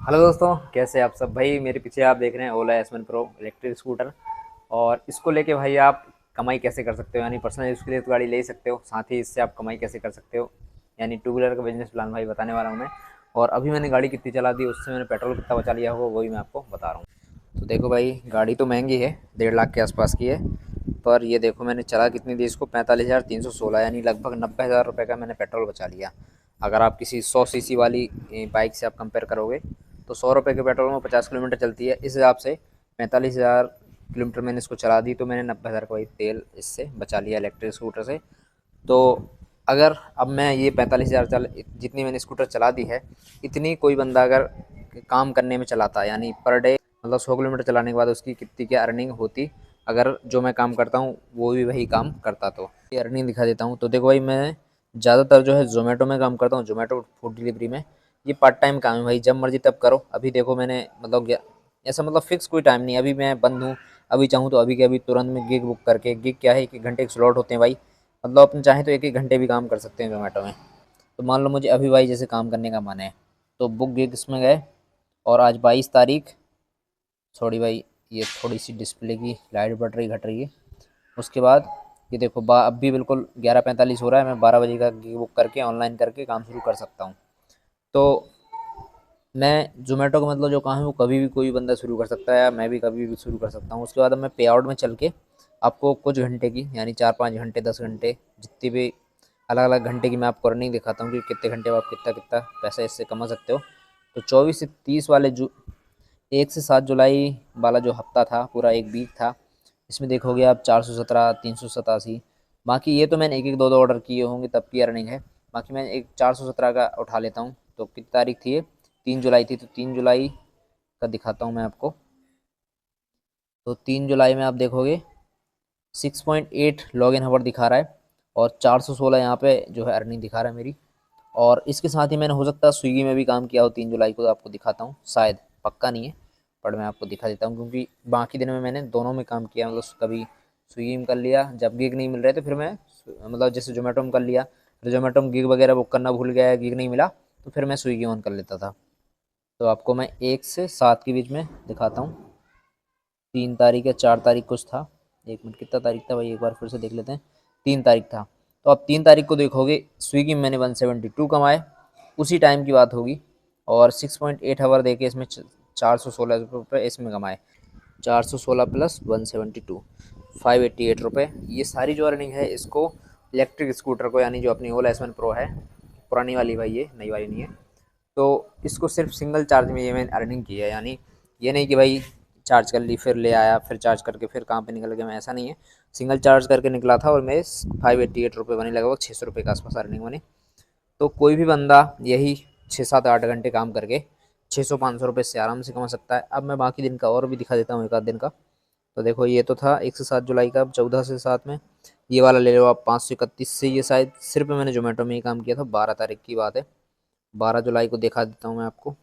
Hello दोस्तों, कैसे आप सब। भाई मेरे पीछे आप देख रहे हैं Ola S one pro electric scooter. और इसको लेके भाई आप कमाई कैसे कर सकते हो, यानी पर्सनल यूज़ के लिए तो गाड़ी ले ही सकते हो, साथ ही इससे आप कमाई कैसे कर सकते हो, यानी टू व्हीलर का बिजनेस प्लान भाई बताने वाला हूँ मैं। और अभी मैंने गाड़ी कितनी चला दी, उससे मैंने पेट्रोल कितना बचा लिया होगा, वही मैं आपको बता रहा हूँ। तो देखो भाई, गाड़ी तो महंगी है, 1.5 लाख के आसपास की है। पर ये देखो मैंने चला कितनी दी इसको, 45,316, यानी लगभग 90,000 रुपये का मैंने पेट्रोल बचा लिया। अगर आप किसी 100 सीसी वाली बाइक से आप कंपेयर करोगे तो 100 रुपये के पेट्रोल में 50 किलोमीटर चलती है। इस हिसाब से 45,000 किलोमीटर मैंने इसको चला दी, तो मैंने 90,000 का वही तेल इससे बचा लिया इलेक्ट्रिक स्कूटर से। तो अगर अब मैं ये 45,000 चल जितनी मैंने स्कूटर चला दी है, इतनी कोई बंदा अगर काम करने में चलाता, यानी पर डे मतलब 100 किलोमीटर चलाने के बाद उसकी कितनी क्या अर्निंग होती, अगर जो मैं काम करता हूँ वो भी वही काम करता, तो ये अर्निंग दिखा देता हूँ। तो देखो भाई, मैं ज़्यादातर जो है जोमेटो में काम करता हूँ, जोमेटो फूड डिलीवरी में। ये पार्ट टाइम काम है भाई, जब मर्जी तब करो। अभी देखो मैंने मतलब ऐसा मतलब फिक्स कोई टाइम नहीं, अभी मैं बंद हूँ, अभी चाहूँ तो अभी के अभी तुरंत में गिग बुक करके। गिग क्या है, 1 1 घंटे के स्लॉट होते हैं भाई, मतलब अपन चाहें तो 1 1 घंटे भी काम कर सकते हैं जोमेटो में। तो मान लो मुझे अभी भाई जैसे काम करने का मन है, तो बुक गिग्स में गए। और आज 22 तारीख, सॉरी भाई, ये थोड़ी सी डिस्प्ले की लाइट बढ़ रही घट रही है। उसके बाद ये देखो अब भी बिल्कुल 11:45 हो रहा है, मैं 12 बजे का गिग बुक करके ऑनलाइन करके काम शुरू कर सकता हूँ। तो मैं ज़ोमैटो का मतलब जो काम है वो कभी भी कोई बंदा शुरू कर सकता है, या मैं भी कभी भी शुरू कर सकता हूँ। उसके बाद अब मैं पे आउट में चल के आपको कुछ घंटे की, यानी 4 5 घंटे 10 घंटे, जितनी भी अलग अलग घंटे की मैं आपको अर्निंग दिखाता हूँ कि कितने घंटे में आप कितना कितना पैसा इससे कमा सकते हो। तो 24 से 30 वाले 1 से 7 जुलाई वाला जो हफ्ता था, पूरा एक वीक था, इसमें देखोगे आप 417 387। बाकी ये तो मैंने एक एक दो दो ऑर्डर किए होंगे तब की अर्निंग है। बाकी मैं एक 417 का उठा लेता हूँ। तो कितनी तारीख थी ये, 3 जुलाई थी, तो 3 जुलाई का दिखाता हूँ मैं आपको। तो 3 जुलाई में आप देखोगे 6.8 लॉग इन हावर दिखा रहा है, और 416 यहाँ पे जो है अर्निंग दिखा रहा है मेरी। और इसके साथ ही मैंने हो सकता है स्विगी में भी काम किया हो 3 जुलाई को, तो आपको दिखाता हूँ, शायद, पक्का नहीं है, पर मैं आपको दिखा देता हूँ, क्योंकि बाकी दिन में मैंने दोनों में काम किया। मतलब कभी स्विगी में कर लिया, जब गिग नहीं मिल रहे तो फिर मैं मतलब जैसे जोमेटो में कर लिया, फिर जोमेटो में गिग वगैरह बुक करना भूल गया, गिग नहीं मिला, तो फिर मैं स्विगी ऑन कर लेता था। तो आपको मैं 1 से 7 के बीच में दिखाता हूँ। 3 तारीख या 4 तारीख कुछ था, 1 मिनट, कितना तारीख था भाई, एक बार फिर से देख लेते हैं। 3 तारीख था। तो आप 3 तारीख को देखोगे स्विगी में मैंने 172 कमाए, उसी टाइम की बात होगी। और 6.8 आवर दे के इसमें 416 रुपये इसमें कमाए। 416 प्लस 172, 588 रुपये। ये सारी जो अर्निंग है इसको इलेक्ट्रिक स्कूटर को, यानी जो अपनी ओला एस वन प्रो है, पुरानी वाली भाई, ये नई वाली नहीं है। तो इसको सिर्फ सिंगल चार्ज में ये मैंने अर्निंग की है, यानी ये नहीं कि भाई चार्ज कर ली फिर ले आया, फिर चार्ज करके फिर काम पे निकल गया, मैं ऐसा नहीं है। सिंगल चार्ज करके निकला था और मेरे 588 रुपये बने, लगभग 600 रुपये के आसपास अर्निंग बनी। तो कोई भी बंदा यही 6 7 8 घंटे काम करके 600 500 रुपये से आराम से कमा सकता है। अब मैं बाकी दिन का और भी दिखा देता हूँ, एक आध दिन का। तो देखो ये तो था 1 से 7 जुलाई का, 14 से 7 में। ये वाला ले लो आप 531 से, ये शायद सिर्फ मैंने जोमेटो में ही काम किया था, 12 तारीख की बात है। 12 जुलाई को दिखा देता हूँ मैं आपको।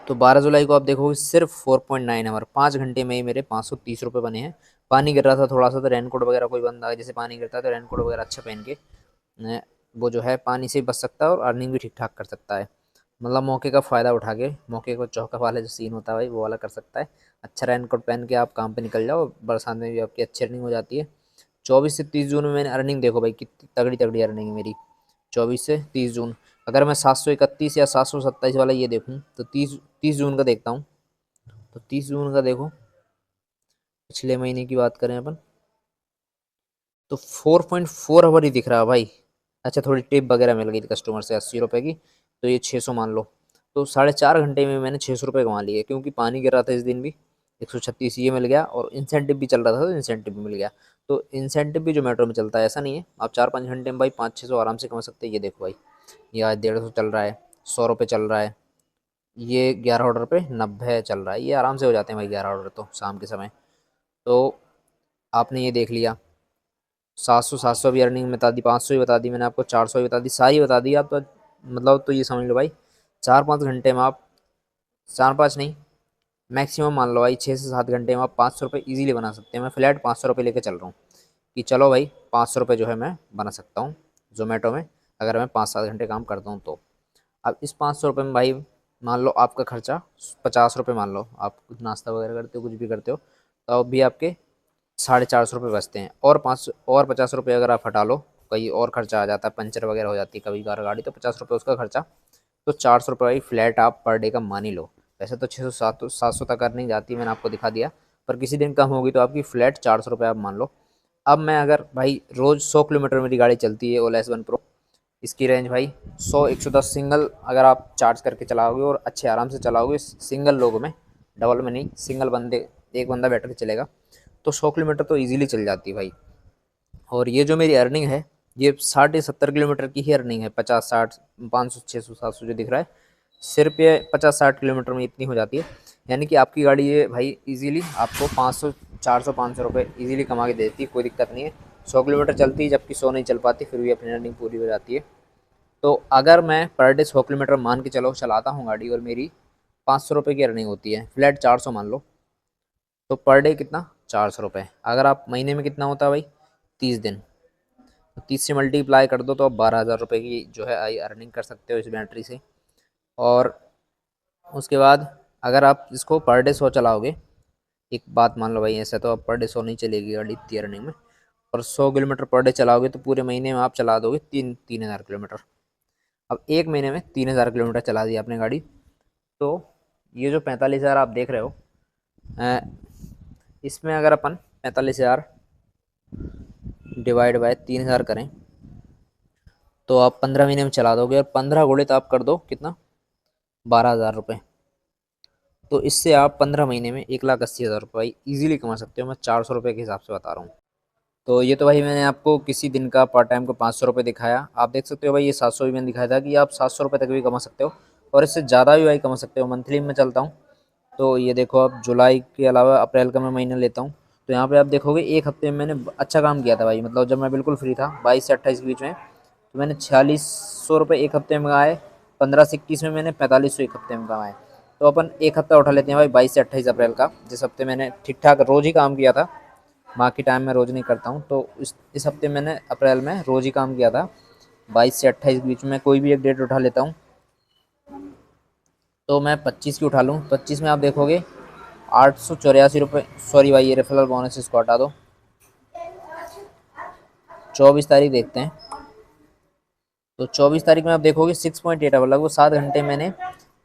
तो 12 जुलाई को आप देखोगे सिर्फ 4.9 आवर, 5 घंटे में ही मेरे 530 रुपये बने हैं। पानी गिर रहा था थोड़ा सा, तो रेनकोट वगैरह, कोई बंदा जैसे पानी गिरता है तो रेनकोट वगैरह अच्छा पहन के वो जो है पानी से बच सकता है और अर्निंग भी ठीक ठाक कर सकता है। मतलब मौके का फ़ायदा उठा के, मौके को चौका वाला जो सीन होता है भाई, वो वाला कर सकता है। अच्छा रेनकोट पहन के आप काम पे निकल जाओ, बरसात में भी आपकी अच्छी अर्निंग हो जाती है। 24 से 30 जून में मैंने अर्निंग देखो भाई, कितनी तगड़ी तगड़ी अर्निंग है मेरी। 24 से 30 जून, अगर मैं 731 या 727 वाला ये देखूँ, तो 30 जून का देखता हूँ। तो 30 जून का देखो, पिछले महीने की बात करें अपन, तो 4.4 आवर ही दिख रहा है भाई। अच्छा, थोड़ी टिप वगैरह मिल गई थी कस्टमर से 80 रुपये की, तो ये 600 मान लो। तो 4.5 घंटे में मैंने 600 रुपये कमा लिए, क्योंकि पानी गिर रहा था इस दिन भी। 136 ये मिल गया, और इंसेंटिव भी चल रहा था तो इंसेंटिव भी मिल गया। तो इंसेंटिव भी जोमेटो में चलता है, ऐसा नहीं है। आप 4 5 घंटे में भाई 500 600 आराम से कमा सकते हैं। ये देखो भाई, ये आज 150 चल रहा है, 100 रुपये चल रहा है। ये 11 ऑर्डर पे 90 चल रहा है, ये आराम से हो जाते हैं भाई 11 ऑर्डर तो शाम के समय। तो आपने ये देख लिया, 700 भी अर्निंग बता दी, 500 भी बता दी मैंने आपको, 400 भी बता दी, सारी बता दी आप। तो मतलब तो ये समझ लो भाई, 4 5 घंटे में आप, 4 5 नहीं, मैक्सिमम मान लो भाई 6 से 7 घंटे में आप 500 रुपये ईजिली बना सकते हैं। मैं फ्लैट 500 रुपये लेके चल रहा हूँ कि चलो भाई 500 रुपये जो है मैं बना सकता हूँ जोमेटो में, अगर मैं 5 7 घंटे काम करता हूँ तो। अब इस 500 रुपये में भाई मान लो आपका खर्चा 50 रुपये, मान लो आप कुछ नाश्ता वगैरह करते हो, कुछ भी करते हो, तो अब भी आपके 450 रुपये बचते हैं। और 50 रुपये अगर आप हटा लो, कहीं और खर्चा आ जाता है, पंचर वगैरह हो जाती है कभी कभार गाड़ी, तो 50 रुपये उसका खर्चा। तो 400 रुपये फ्लैट आप पर डे का मान ही लो। वैसे तो 600 700 तक अर्निंग जाती है, मैंने आपको दिखा दिया, पर किसी दिन कम होगी तो आपकी फ्लैट 400 रुपये आप मान लो। अब मैं अगर भाई रोज़ 100 किलोमीटर मेरी गाड़ी चलती है ओला S1 प्रो, इसकी रेंज भाई 100 110 सिंगल अगर आप चार्ज करके चलाओगे और अच्छे आराम से चलाओगे, सिंगल लोगों में, डबल में नहीं, सिंगल बंदे, एक बंदा बैठ के चलेगा, तो 100 किलोमीटर तो ईजिली चल जाती है भाई। और ये जो मेरी अर्निंग है, ये 60 70 किलोमीटर की ही अर्निंग है। 50 60 500 600 700 जो दिख रहा है, सिर्फ ये 50 60 किलोमीटर में इतनी हो जाती है। यानी कि आपकी गाड़ी ये भाई इजीली आपको 500 400 500 रुपये ईजिली कमा के देती है, कोई दिक्कत नहीं है। 100 किलोमीटर चलती है, जबकि 100 नहीं चल पाती, फिर भी अपनी अर्निंग पूरी हो जाती है। तो अगर मैं पर डे 100 किलोमीटर मान के चलो चलाता हूँ गाड़ी, और मेरी 500 रुपये की अर्निंग होती है, फ्लैट 400 मान लो, तो पर डे कितना, 400 रुपये। अगर आप महीने में कितना होता है भाई, 30 दिन, तो 30 से मल्टीप्लाई कर दो, तो आप 12,000 रुपये की जो है आई अर्निंग कर सकते हो इस बैटरी से। और उसके बाद अगर आप इसको पर डे 100 चलाओगे, एक बात मान लो भाई, ऐसा तो आप पर डे 100 नहीं चलेगी गाड़ी इतनी अर्निंग में, और 100 किलोमीटर पर डे चलाओगे तो पूरे महीने में आप चला दोगे 3,000 किलोमीटर। अब एक महीने में 3,000 किलोमीटर चला दी आपने गाड़ी, तो ये जो 45,000 आप देख रहे हो, अ, इसमें अगर अपन 45,000 डिवाइड बाय 3,000 करें, तो आप 15 महीने में चला दोगे, और 15 गुणित आप कर दो कितना, 12,000 रुपये। तो इससे आप 15 महीने में 1,80,000 रुपये ईजिली कमा सकते हो। मैं 400 रुपये के हिसाब से बता रहा हूँ। तो ये तो भाई मैंने आपको किसी दिन का पार्ट टाइम को 500 रुपये दिखाया। आप देख सकते हो भाई, ये 700 भी मैंने दिखाया था कि आप 700 रुपये तक भी कमा सकते हो, और इससे ज़्यादा भी भाई कमा सकते हो। मंथली में चलता हूँ, तो ये देखो, अब जुलाई के अलावा अप्रैल का मैं महीना लेता हूँ, तो यहाँ पे आप देखोगे एक हफ्ते में मैंने अच्छा काम किया था भाई। मतलब जब मैं बिल्कुल फ्री था 22 से 28 के बीच में, तो मैंने 4600 रुपये एक हफ्ते में कमाए। 15 से 21 में मैंने 4500 एक हफ्ते में कमाए। तो अपन एक हफ्ता उठा लेते हैं भाई, 22 से 28 अप्रैल का, जिस हफ्ते मैंने ठीक ठाक रोज़ ही काम किया था। बाकी टाइम मैं रोज़ नहीं करता हूँ, तो इस हफ्ते मैंने अप्रैल में रोज़ ही काम किया था। 22 से 28 के बीच में कोई भी एक डेट उठा लेता हूँ, तो मैं 25 की उठा लूँ। 25 में आप देखोगे 884 रुपये, सॉरी भाई ये रेफरल बोनस इसको हटा दो। 24 तारीख देखते हैं, तो 24 तारीख में आप देखोगे 6.8 आवर, लगभग 7 घंटे मैंने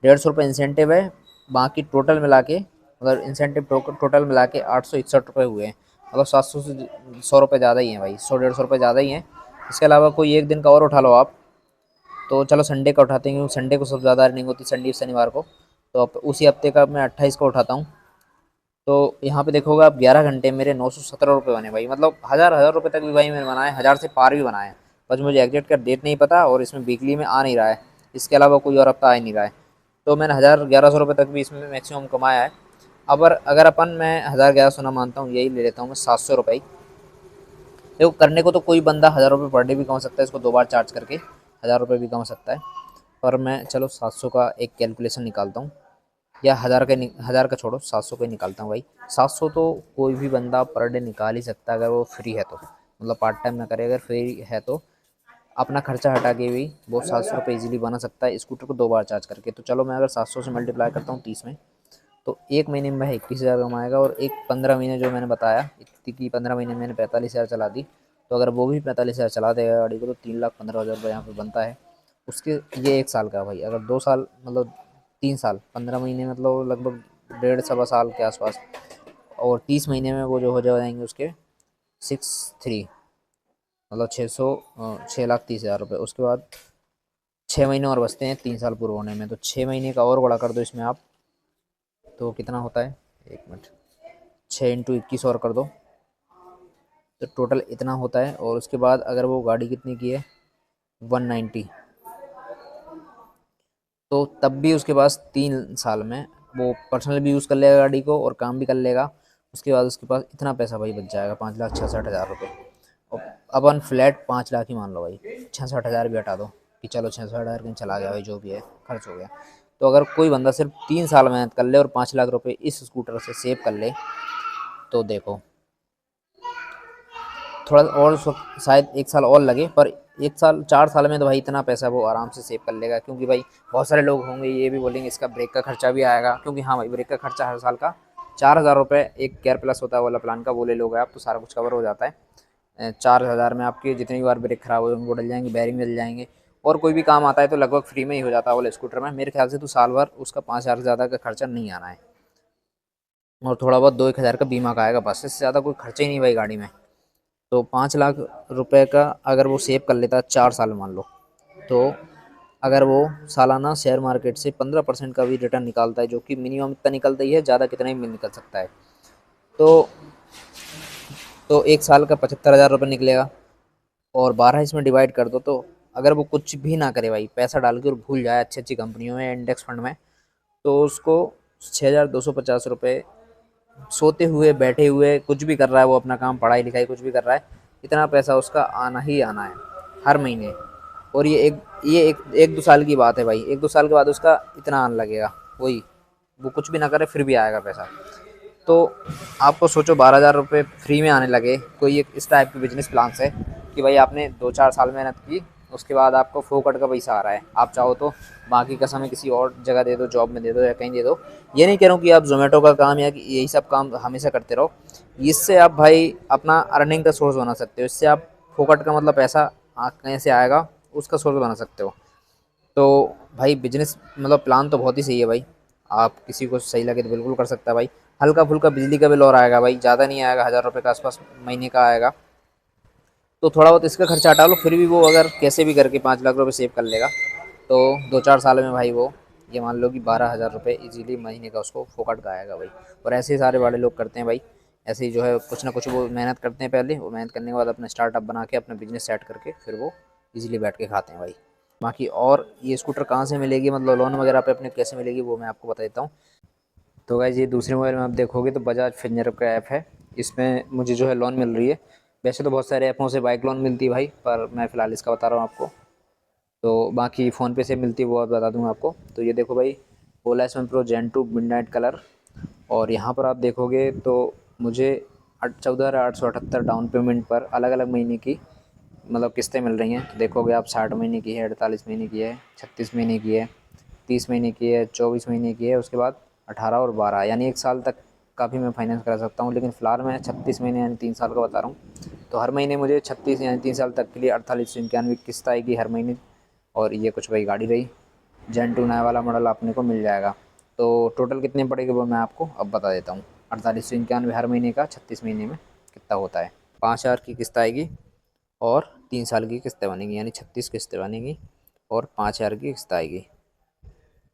150 रुपये इंसेंटिव है। बाकी टोटल मिला के, मतलब इंसेंटिव टोटल मिला के 861 रुपये हुए हैं। मतलब 700 से 100 रुपये ज़्यादा ही हैं भाई, 100 150 रुपये ज़्यादा ही हैं। इसके अलावा कोई एक दिन का और उठा लो आप, तो चलो संडे का उठाते हैं, क्योंकि संडे को सबसे ज़्यादा अर्निंग होती है, संडे शनिवार को। तो अब उसी हफ्ते का मैं 28 को उठाता हूँ, तो यहाँ पे देखोगे आप 11 घंटे मेरे 917 रुपये बने भाई। मतलब हज़ार हज़ार रुपये तक भी भाई मैंने बनाए, हज़ार से पार भी बनाए। बस मुझे एग्जैक्ट का डेट नहीं पता, और इसमें वीकली में आ नहीं रहा है, इसके अलावा कोई और हफ्ता आ ही नहीं रहा है। तो मैंने 1,000 1100 रुपये तक भी इसमें मैक्सिमम कमाया है। अब अगर अपन, मैं 1,000 1100 ना मानता हूँ, यही ले लेता हूँ मैं 700 रुपये। देखो, करने को तो कोई बंदा 1,000 रुपये पर डे भी कमा सकता है, इसको 2 बार चार्ज करके 1,000 रुपये भी कमा सकता है। पर मैं चलो 700 का एक कैलकुलेशन निकालता हूँ, या 1,000 का छोड़ो, 700 का ही निकालता हूँ भाई। 700 तो कोई भी बंदा पर डे निकाल ही सकता है, अगर वो फ्री है तो, मतलब पार्ट टाइम ना करे, अगर फ्री है तो अपना खर्चा हटा के भी वो 700 रुपये ईजिली बना सकता है, स्कूटर को 2 बार चार्ज करके। तो चलो मैं अगर 700 से मल्टीप्लाई करता हूँ 30 में, तो एक महीने में भाई 21,000 कमाएगा। और एक 15 महीने जो मैंने बताया, इतनी की 15 महीने में मैंने 45,000 चला दी, तो अगर वो भी 45,000 चला देगा गाड़ी को, तो 3,15,000 रुपये यहाँ पर बनता है उसके। ये 1 साल का भाई, अगर 2 साल, मतलब 3 साल, 15 महीने मतलब लगभग 1.5 सवा साल के आसपास, और 30 महीने में वो जो हो जाएंगे उसके 63, मतलब 6,30,000 रुपये। उसके बाद 6 महीने और बचते हैं 3 साल पूरे होने में, तो 6 महीने का और बड़ा कर दो इसमें आप, तो कितना होता है, 1 मिनट, 6 × 21 और कर दो, तो टोटल इतना होता है। और उसके बाद अगर वो गाड़ी कितने की है, 190, तो तब भी उसके पास 3 साल में वो पर्सनल भी यूज़ कर लेगा गाड़ी को, और काम भी कर लेगा। उसके बाद उसके पास इतना पैसा भाई बच जाएगा, 5,66,000 रुपये। और अपन फ्लैट 5 लाख ही मान लो भाई, 66,000 भी हटा दो, कि चलो 66,000 कहीं चला गया भाई, जो भी है खर्च हो गया। तो अगर कोई बंदा सिर्फ 3 साल मेहनत कर ले और 5 लाख रुपये इस स्कूटर से सेव कर ले, तो देखो थोड़ा और शायद 1 साल और लगे, पर 1 साल 4 साल में तो भाई इतना पैसा वो आराम से सेव कर लेगा। क्योंकि भाई बहुत सारे लोग होंगे ये भी बोलेंगे इसका ब्रेक का खर्चा भी आएगा, क्योंकि हाँ भाई ब्रेक का खर्चा हर साल का 4,000 रुपये एक केयर प्लस होता है वाला प्लान का, वो ले लोगे आप तो सारा कुछ कवर हो जाता है। 4,000 में आपकी जितनी बार ब्रेक खराब हो उनको डल जाएंगे, बैरिंग डल जाएंगे, और कोई भी काम आता है तो लगभग फ्री में ही हो जाता है वाले स्कूटर में। मेरे ख्याल से तो साल भर उसका 5,000 से ज़्यादा का खर्चा नहीं आना है, और थोड़ा बहुत 2-1 हज़ार का बीमा का आएगा, बस इससे ज़्यादा कोई खर्चा ही नहीं भाई गाड़ी में। तो 5 लाख रुपए का अगर वो सेव कर लेता है 4 साल मान लो, तो अगर वो सालाना शेयर मार्केट से 15% का भी रिटर्न निकालता है, जो कि मिनिमम इतना निकलता ही है, ज़्यादा कितना ही निकल सकता है, तो 1 साल का 75,000 रुपये निकलेगा। और 12 इसमें डिवाइड कर दो, तो अगर वो कुछ भी ना करे भाई, पैसा डाल के और भूल जाए अच्छी अच्छी कंपनियों में, इंडेक्स फंड में, तो उसको 6,250 रुपये सोते हुए बैठे हुए कुछ भी कर रहा है वो, अपना काम पढ़ाई लिखाई कुछ भी कर रहा है, इतना पैसा उसका आना ही आना है हर महीने। और ये एक 2 साल की बात है भाई, 1-2 साल के बाद उसका इतना आने लगेगा, वही वो कुछ भी ना करे फिर भी आएगा पैसा। तो आपको सोचो 12,000 रुपये फ्री में आने लगे कोई एक इस टाइप के बिजनेस प्लान से, कि भाई आपने 2-4 साल मेहनत की, उसके बाद आपको फोकट का पैसा आ रहा है। आप चाहो तो बाकी का समय किसी और जगह दे दो, जॉब में दे दो या कहीं दे दो। ये नहीं कह रहा हूँ कि आप जोमेटो का काम या कि यही सब काम हमेशा करते रहो। इससे आप भाई अपना अर्निंग का सोर्स बना सकते हो, इससे आप फोकट का मतलब पैसा कहीं से आएगा उसका सोर्स बना सकते हो। तो भाई बिजनेस मतलब प्लान तो बहुत ही सही है भाई, आप किसी को सही लगे तो बिल्कुल कर सकता है भाई। हल्का फुल्का बिजली का बिल और आएगा भाई, ज़्यादा नहीं आएगा, 1,000 रुपये के आसपास महीने का आएगा। तो थोड़ा बहुत इसका खर्चा हटा लो, फिर भी वो अगर कैसे भी करके 5 लाख रुपये सेव कर लेगा, तो 2-4 साल में भाई वो ये मान लो कि 12,000 रुपये इजीली महीने का उसको फोकट का आएगा भाई। और ऐसे ही सारे बड़े लोग करते हैं भाई, ऐसे ही जो है कुछ ना कुछ वो मेहनत करते हैं, पहले वो मेहनत करने के बाद अपना स्टार्टअप बना के अपना बिजनेस सेट करके फिर वो इजीली बैठ के खाते हैं भाई। बाकी और ये स्कूटर कहाँ से मिलेगी, मतलब लोन वगैरह पे अपने कैसे मिलेगी, वो मैं आपको बता देता हूँ। तो गाइस ये दूसरे मोबाइल में आप देखोगे तो बजाज फिनसर्व का ऐप है, इसमें मुझे जो है लोन मिल रही है। वैसे तो बहुत सारे ऐपों से बाइक लोन मिलती है भाई, पर मैं फ़िलहाल इसका बता रहा हूँ आपको। तो बाकी फ़ोन पे से मिलती है वो आप बता दूँगा आपको। तो ये देखो भाई, ओला एस वन प्रो जेन 2 मिडनाइट कलर, और यहाँ पर आप देखोगे तो मुझे 14,878 डाउन पेमेंट पर अलग अलग महीने की मतलब किस्तें मिल रही हैं। तो देखोगे आप 60 महीने की है, 48 महीने की है, 36 महीने की है, 30 महीने की है, 24 महीने की है, उसके बाद 18 और 12, यानी 1 साल तक का भी मैं फाइनेंस करा सकता हूँ। लेकिन फ़िलहाल मैं 36 महीने यानी 3 साल का बता रहा हूँ। तो हर महीने मुझे 36 यानी 3 साल तक के लिए 4891 किस्त आएगी हर महीने। और ये कुछ भाई गाड़ी रही, जेन 2 नया वाला मॉडल अपने को मिल जाएगा। तो टोटल कितने पड़ेगी वो मैं आपको अब बता देता हूँ। 4891 हर महीने का 36 महीने में कितना होता है। 5,000 की किस्त आएगी और 3 साल की किस्तें बनेंगी, यानी 36 किस्तें बनेंगी और 5,000 की किस्त आएगी।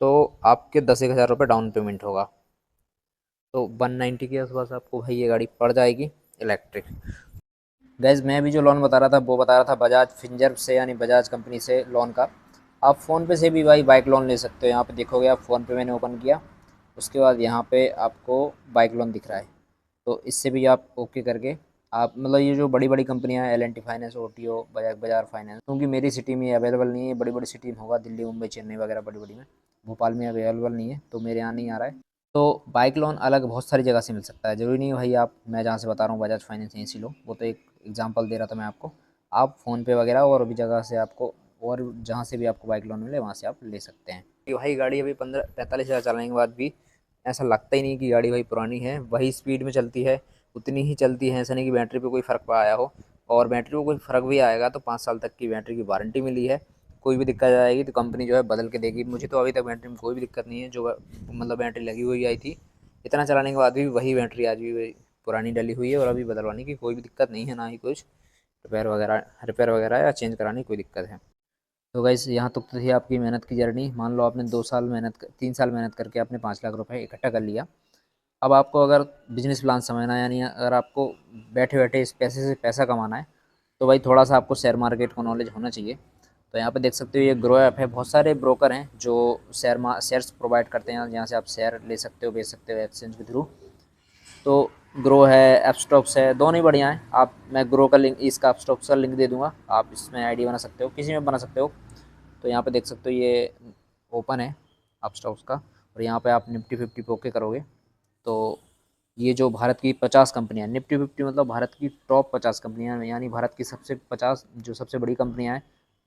तो आपके 10,000 रुपये डाउन पेमेंट होगा। तो 190 के आसपास आपको भाई ये गाड़ी पड़ जाएगी इलेक्ट्रिक। गैस मैं भी जो लोन बता रहा था वो बता रहा था बजाज फिनसर्व से, यानी बजाज कंपनी से लोन का। आप फ़ोन पे से भी भाई बाइक लोन ले सकते हो। यहाँ पे देखोगे आप, फ़ोन पे मैंने ओपन किया, उसके बाद यहाँ पे आपको बाइक लोन दिख रहा है। तो इससे भी आप ओके करके आप मतलब ये जो बड़ी बड़ी कंपनियां हैं, L&T finance, OTO, Bajaj Bajaj finance, क्योंकि मेरी सिटी में अवेलेबल नहीं है, बड़ी बड़ी सिटी में होगा, दिल्ली मुंबई चेन्नई वगैरह बड़ी बड़ी में, भोपाल में अवेलेबल नहीं है, तो मेरे यहाँ नहीं आ रहा है। तो बाइक लोन अलग बहुत सारी जगह से मिल सकता है, ज़रूरी नहीं है भाई आप मैं जहाँ से बता रहा हूँ बजाज फाइनेंस यहीं से लो, वो तो एक एग्जांपल दे रहा था मैं आपको। आप फ़ोन पे वगैरह और भी जगह से आपको, और जहाँ से भी आपको बाइक लोन मिले वहाँ से आप ले सकते हैं। कि भाई गाड़ी अभी 15-45 हज़ार चलाने के बाद भी ऐसा लगता ही नहीं कि गाड़ी भाई पुरानी है, वही स्पीड में चलती है, उतनी ही चलती है। ऐसा नहीं कि बैटरी पे कोई फ़र्क आया हो, और बैटरी में कोई फ़र्क भी आएगा तो 5 साल तक की बैटरी की वारंटी मिली है। कोई भी दिक्कत आएगी तो कंपनी जो है बदल के देगी। मुझे तो अभी तक बैटरी में कोई भी दिक्कत नहीं है, जो मतलब बैटरी लगी हुई आई थी, इतना चलाने के बाद भी वही बैटरी आज भी वही पुरानी डली हुई है, और अभी बदलवाने की कोई भी दिक्कत नहीं है, ना ही कुछ रिपेयर वगैरह या चेंज कराने की कोई दिक्कत है। तो गाइस यहाँ तक तो थी आपकी मेहनत की जर्नी। मान लो आपने 2 साल मेहनत 3 साल मेहनत करके आपने 5 लाख रुपए इकट्ठा कर लिया। अब आपको अगर बिजनेस प्लान समझना है, यानी अगर आपको बैठे बैठे इस पैसे से पैसा कमाना है, तो भाई थोड़ा सा आपको शेयर मार्केट का नॉलेज होना चाहिए। तो यहाँ पे देख सकते हो ये ग्रो ऐप है, बहुत सारे ब्रोकर हैं जो शेयर्स प्रोवाइड करते हैं, जहाँ से आप शेयर ले सकते हो, बेच सकते हो एक्सचेंज के थ्रू। तो ग्रो है, एपस्टॉक्स है, दोनों ही बढ़िया हैं। आप मैं ग्रो का लिंक, इसका एपस्टॉक्स का लिंक दे दूंगा, आप इसमें आईडी बना सकते हो, किसी में बना सकते हो। तो यहाँ पे देख सकते हो ये ओपन है अपस्टॉक्स का, और यहाँ पे आप निफ्टी 50 पे ओके करोगे तो ये जो भारत की 50 कंपनियां, निफ्टी 50 मतलब भारत की टॉप 50 कंपनियां, यानी भारत की सबसे 50 जो सबसे बड़ी कंपनियां हैं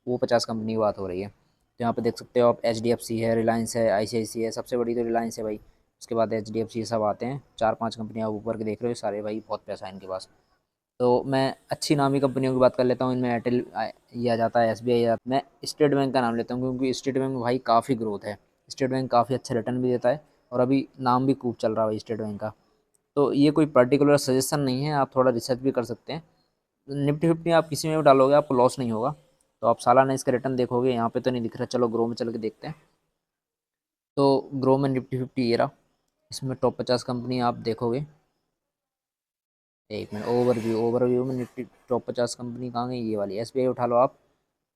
वो 50 कंपनी की बात हो रही है। तो यहाँ पे देख सकते हो आप, HDFC है, रिलायंस है, ICICI है, सबसे बड़ी तो रिलायंस है भाई, उसके बाद HDFC सब आते हैं। 4-5 कंपनियां आप ऊपर के देख रहे हो, सारे भाई बहुत पैसा है इनके पास। तो मैं अच्छी नामी कंपनियों की बात कर लेता हूँ, इनमें एयरटेल ये आ जाता है, SBI आ जाता है। मैं स्टेट बैंक का नाम लेता हूँ क्योंकि स्टेट बैंक में भाई काफ़ी ग्रोथ है। स्टेट बैंक काफ़ी अच्छा रिटर्न भी देता है और अभी नाम भी खूब चल रहा है भाई स्टेट बैंक का। तो ये कोई पर्टिकुलर सजेशन नहीं है, आप थोड़ा रिसर्च भी कर सकते हैं। निफ्टी फिफ्टी आप किसी में भी डालोगे आपको लॉस नहीं होगा। तो आप सालाना इसका रिटर्न देखोगे, यहाँ पे तो नहीं दिख रहा, चलो ग्रो में चल के देखते हैं। तो ग्रो में निफ्टी फिफ्टी ये रहा, इसमें टॉप 50 कंपनी आप देखोगे। एक मिनट, ओवरव्यू में निफ्टी टॉप 50 कंपनी कहाँ गई, ये वाली SBI उठा लो आप।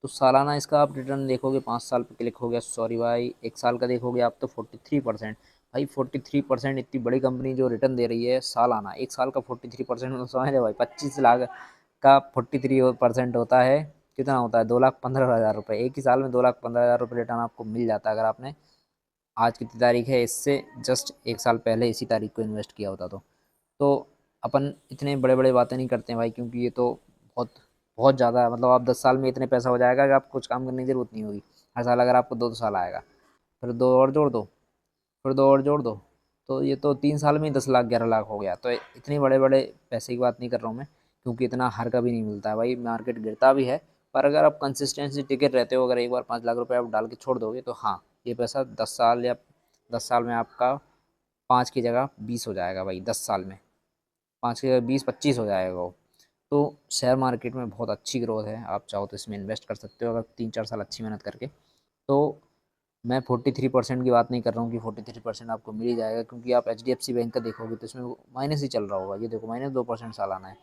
तो सालाना इसका आप रिटर्न देखोगे, 5 साल पे क्लिक हो गया, सॉरी भाई 1 साल का देखोगे आप तो 43%। भाई 43%, इतनी बड़ी कंपनी जो रिटर्न दे रही है सालाना, 1 साल का 43%, मतलब समझ रहे हो भाई, 25 लाख का 43% होता है, कितना होता है, 2,15,000 रुपये। एक ही साल में 2,15,000 रुपये रिटर्न आपको मिल जाता है, अगर आपने आज कितनी तारीख है, इससे जस्ट 1 साल पहले इसी तारीख को इन्वेस्ट किया होता तो अपन इतने बड़े बड़े बातें नहीं करते हैं भाई, क्योंकि ये तो बहुत बहुत ज़्यादा है। मतलब आप 10 साल में इतने पैसा हो जाएगा कि आप कुछ काम करने की ज़रूरत नहीं होगी। हर साल अगर आपको 2-2 साल आएगा, फिर दो और जोड़ दो, फिर दो और जोड़ दो, तो ये तो 3 साल में ही 10 लाख 11 लाख हो गया। तो इतने बड़े बड़े पैसे की बात नहीं कर रहा हूँ मैं, क्योंकि इतना हर कभी नहीं मिलता है भाई, मार्केट गिरता भी है। पर अगर आप कंसिस्टेंसी टिके रहते हो, अगर एक बार 5 लाख रुपए आप डाल के छोड़ दोगे तो हाँ, ये पैसा 10 साल या 10 साल में आपका 5 की जगह 20 हो जाएगा भाई, 10 साल में 5 की जगह 20-25 हो जाएगा वो। तो शेयर मार्केट में बहुत अच्छी ग्रोथ है, आप चाहो तो इसमें इन्वेस्ट कर सकते हो अगर 3-4 साल अच्छी मेहनत करके। तो मैं 43% की बात नहीं कर रहा हूँ कि 43% आपको मिल ही जाएगा, क्योंकि आप HDFC बैंक का देखोगे तो इसमें माइनस ही चल रहा होगा, ये देखो -2% सालाना है।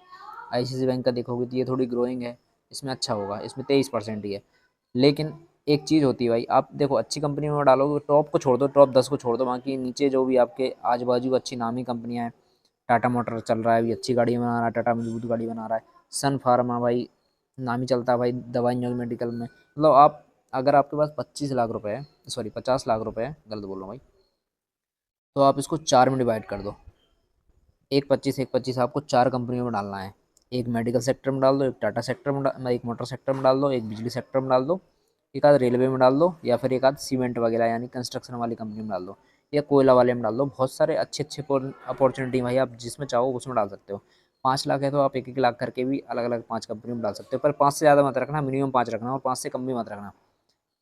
ICICI बैंक का देखोगे तो ये थोड़ी ग्रोइंग है, इसमें अच्छा होगा, इसमें 23% ही है। लेकिन एक चीज़ होती है भाई, आप देखो अच्छी कंपनी में डालोगे, टॉप को छोड़ दो, टॉप 10 को छोड़ दो, बाकी नीचे जो भी आपके आजू बाजू अच्छी नामी कंपनियां हैं, टाटा मोटर चल रहा है अभी, अच्छी गाड़ी बना रहा है, टाटा मजबूत गाड़ी बना रहा है। सन फार्मा भाई नाम ही चलता है भाई दवाइयों मेडिकल में। मतलब आप, अगर आपके पास 25 लाख रुपए है, सॉरी 50 लाख रुपए है, गलत बोल रहा हूँ भाई, तो आप इसको 4 में डिवाइड कर दो। एक 25 आपको 4 कंपनियों में डालना है। एक मेडिकल सेक्टर में डाल दो, एक टाटा सेक्टर में एक मोटर सेक्टर में डाल दो, एक बिजली सेक्टर में डाल दो, एक आध रेलवे में डाल दो, या फिर एक आध सीमेंट वगैरह यानी कंस्ट्रक्शन वाली कंपनी में डाल दो, या कोयला वाले में डाल दो। बहुत सारे अच्छे अच्छे अपॉर्चुनिटी भाई, आप जिसमें चाहो उसमें डाल सकते हो। 5 लाख है तो आप 1-1 लाख करके भी अलग अलग 5 कंपनी में डाल सकते हो, पर 5 से ज़्यादा मत रखना, मिनिमम 5 रखना, और 5 से कम भी मत रखना।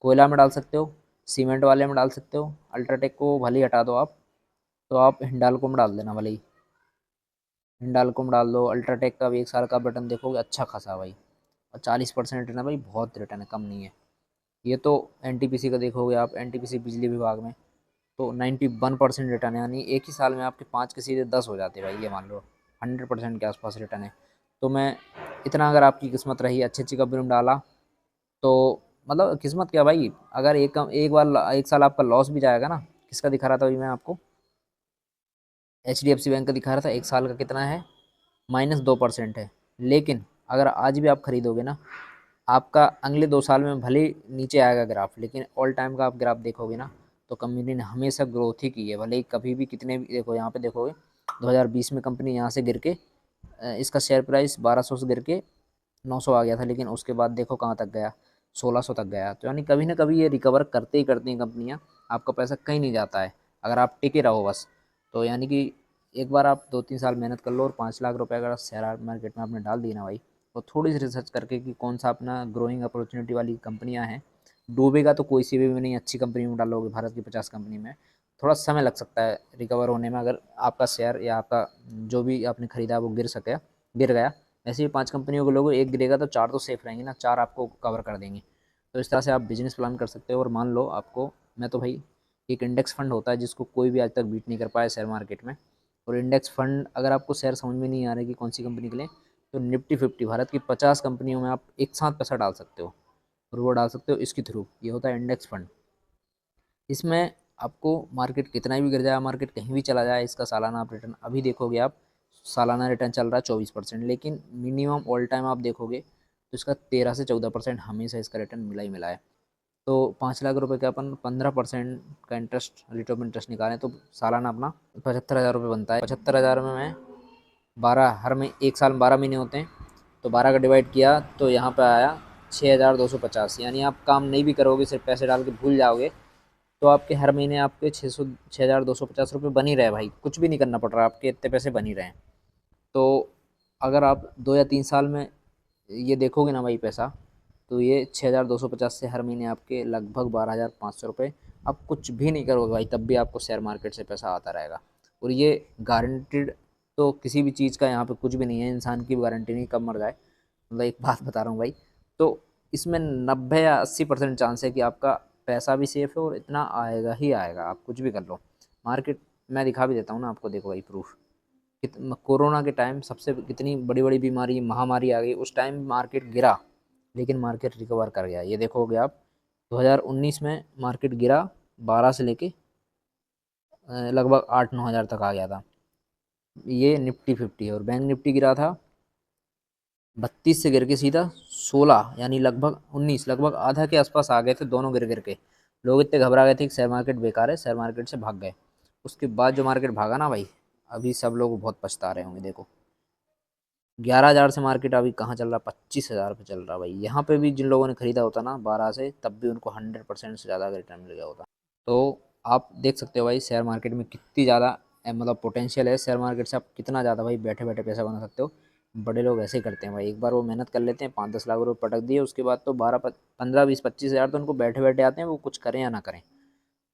कोयला में डाल सकते हो, सीमेंट वाले में डाल सकते हो, अल्ट्राटेक को भले ही हटा दो आप, तो आप हिंडाल्को में डाल देना भले ही, हिंडाल्को में डाल दो। अल्ट्राटेक का भी 1 साल का रिटर्न देखोगे अच्छा खासा भाई, और 40% रिटर्न है भाई, बहुत रिटर्न है, कम नहीं है। ये तो NTPC का देखोगे आप, NTPC बिजली विभाग में तो 91% रिटर्न है, यानी एक ही साल में आपके 5 के सीधे 10 हो जाते हैं भाई, ये मान लो 100% के आसपास रिटर्न है। तो मैं इतना, अगर आपकी किस्मत रही अच्छी अच्छी कंपनी में डाला तो, मतलब किस्मत क्या भाई, अगर एक बार 1 साल आपका लॉस भी जाएगा ना, किसका दिखा रहा था अभी मैं आपको, HDFC बैंक का दिखा रहा था, 1 साल का कितना है, -2% है। लेकिन अगर आज भी आप खरीदोगे ना, आपका अगले 2 साल में भले नीचे आएगा ग्राफ, लेकिन ऑल टाइम का आप ग्राफ देखोगे ना, तो कंपनी ने हमेशा ग्रोथ ही की है। भले ही कभी भी कितने भी, देखो यहाँ पे देखोगे 2020 में कंपनी यहाँ से गिर के इसका शेयर प्राइस 1200 से गिर के 900 आ गया था, लेकिन उसके बाद देखो कहाँ तक गया, 1600 तक गया। तो यानी कभी ना कभी ये रिकवर करते ही करती हैं कंपनियाँ, आपका पैसा कहीं नहीं जाता है अगर आप टिके रहो बस। तो यानी कि एक बार आप 2-3 साल मेहनत कर लो, और 5 लाख रुपए अगर शेयर मार्केट में आपने डाल दी ना भाई, और थोड़ी सी रिसर्च करके कि कौन सा अपना ग्रोइंग अपॉर्चुनिटी वाली कंपनियां हैं, डूबेगा तो कोई सी भी नहीं, अच्छी कंपनी में डालोगे, भारत की 50 कंपनी में थोड़ा समय लग सकता है रिकवर होने में, अगर आपका शेयर या आपका जो भी आपने खरीदा है वो गिर गया। ऐसे ही 5 कंपनियों के लोगों, एक गिरेगा तो 4 तो सेफ रहेंगे ना, 4 आपको कवर कर देंगे। तो इस तरह से आप बिजनेस प्लान कर सकते हो। और मान लो आपको, मैं तो भाई, एक इंडेक्स फंड होता है जिसको कोई भी आज तक बीट नहीं कर पाया शेयर मार्केट में। और इंडेक्स फंड, अगर आपको शेयर समझ में नहीं आ रहा है कि कौन सी कंपनी के लिए, तो निफ्टी 50 भारत की 50 कंपनियों में आप एक साथ पैसा डाल सकते हो, और वो डाल सकते हो इसके थ्रू, ये होता है इंडेक्स फंड। इसमें आपको मार्केट कितना भी गिर जाए, मार्केट कहीं भी चला जाए, इसका सालाना आप रिटर्न अभी देखोगे आप, सालाना रिटर्न चल रहा है 24%, लेकिन मिनिमम ऑल टाइम आप देखोगे तो इसका 13 से 14% हमेशा इसका रिटर्न मिला ही मिला है। तो 5 लाख रुपए का अपन 15% का इंटरेस्ट, रेट ऑफ इंटरेस्ट निकालें तो सालाना अपना 75,000 रुपये बनता है। 75,000 में मैं 12 हर में, एक साल में 12 महीने होते हैं, तो 12 का डिवाइड किया तो यहाँ पे आया 6,250। यानी आप काम नहीं भी करोगे, सिर्फ पैसे डाल के भूल जाओगे, तो आपके हर महीने आपके 6,250 रुपये बन ही रहे भाई, कुछ भी नहीं करना पड़ रहा, आपके इतने पैसे बन ही रहे हैं। तो अगर आप 2 या 3 साल में ये देखोगे ना भाई पैसा, तो ये 6,250 से हर महीने आपके लगभग 12,500 रुपये, आप कुछ भी नहीं करोगे भाई तब भी आपको शेयर मार्केट से पैसा आता रहेगा। और ये गारंटीड, तो किसी भी चीज़ का यहाँ पे कुछ भी नहीं है, इंसान की भी गारंटी नहीं कब मर जाए, मतलब एक बात बता रहा हूँ भाई। तो इसमें 90 या 80% चांस है कि आपका पैसा भी सेफ है और इतना आएगा ही आएगा, आप कुछ भी कर लो। मार्केट मैं दिखा भी देता हूँ ना आपको, देखो भाई प्रूफ। कोरोना के टाइम सबसे कितनी बड़ी बड़ी बीमारी, महामारी आ गई, उस टाइम मार्केट गिरा, लेकिन मार्केट रिकवर कर गया। ये देखोगे आप, 2019 में मार्केट गिरा 12 से लेके लगभग 8-9 हज़ार तक आ गया था। ये निफ्टी 50 है, और बैंक निफ्टी गिरा था 32 से गिर के सीधा 16, यानी लगभग 19, लगभग आधा के आसपास आ गए थे दोनों गिर गिर के। लोग इतने घबरा गए थे कि शेयर मार्केट बेकार है, शेयर मार्केट से भाग गए। उसके बाद जो मार्केट भागा ना भाई, अभी सब लोग बहुत पछता रहे होंगे। देखो 11 हज़ार से मार्केट अभी कहाँ चल रहा, 25 हज़ार पे चल रहा भाई। यहाँ पे भी जिन लोगों ने खरीदा होता ना 12 से, तब भी उनको 100% से ज़्यादा रिटर्न मिल गया होता। तो आप देख सकते हो भाई शेयर मार्केट में कितनी ज़्यादा मतलब पोटेंशियल है। शेयर मार्केट से आप कितना ज़्यादा भाई बैठे बैठे पैसा बना सकते हो। बड़े लोग ऐसे ही करते हैं भाई, एक बार वो मेहनत कर लेते हैं, 5-10 लाख रुपये पटक दिए, उसके बाद तो 12-15-20-25 हज़ार तो उनको बैठे बैठे आते हैं, वो कुछ करें या ना करें।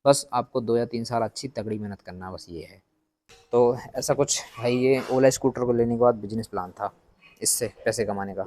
बस आपको 2 या 3 साल अच्छी तगड़ी मेहनत करना है, बस ये है। तो ऐसा कुछ भाई, ये ओला स्कूटर को लेने के बाद बिजनेस प्लान था इससे पैसे कमाने का।